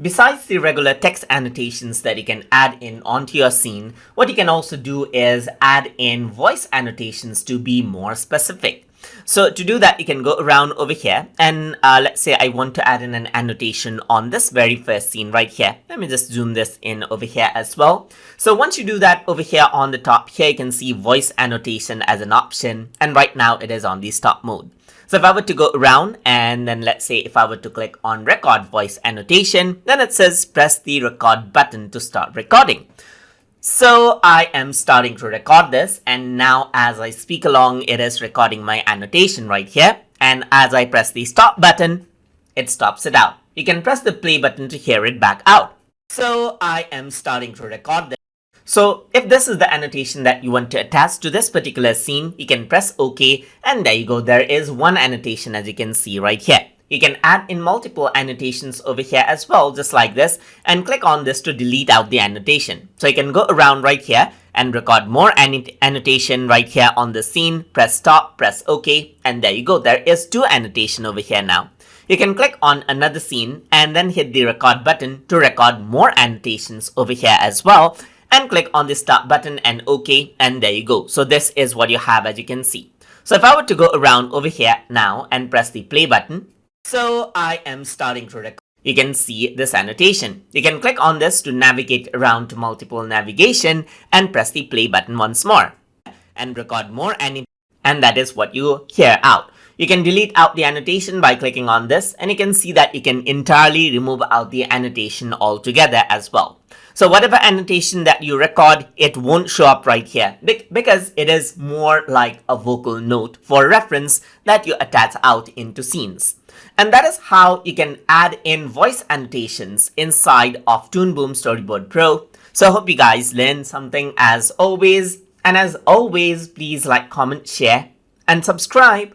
Besides the regular text annotations that you can add in onto your scene, what you can also do is add in voice annotations to be more specific. So to do that, you can go around over here and let's say I want to add in an annotation on this very first scene right here. Let me just zoom this in over here as well. So once you do that over here on the top here, you can see voice annotation as an option, and right now it is on the stop mode. So if I were to go around and then let's say if I were to click on record voice annotation, then it says press the record button to start recording. So I am starting to record this, and now as I speak along, it is recording my annotation right here. And as I press the stop button, it stops it out. You can press the play button to hear it back out. So I am starting to record this. So if this is the annotation that you want to attach to this particular scene, you can press OK, and there you go. There is one annotation, as you can see right here. You can add in multiple annotations over here as well, just like this, and click on this to delete out the annotation. So you can go around right here and record more annotation right here on the scene, press stop, press OK, and there you go. There is two annotation over here now. You can click on another scene and then hit the record button to record more annotations over here as well, and click on the stop button and OK, and there you go. So this is what you have, as you can see. So if I were to go around over here now and press the play button, so I am starting to record. You can see this annotation. You can click on this to navigate around to multiple navigation and press the play button once more and record more, and that is what you hear out. You can delete out the annotation by clicking on this, and you can see that you can entirely remove out the annotation altogether as well. So whatever annotation that you record, it won't show up right here because it is more like a vocal note for reference that you attach out into scenes. And that is how you can add in voice annotations inside of Toon Boom Storyboard Pro. So I hope you guys learned something as always. And as always, please like, comment, share, and subscribe.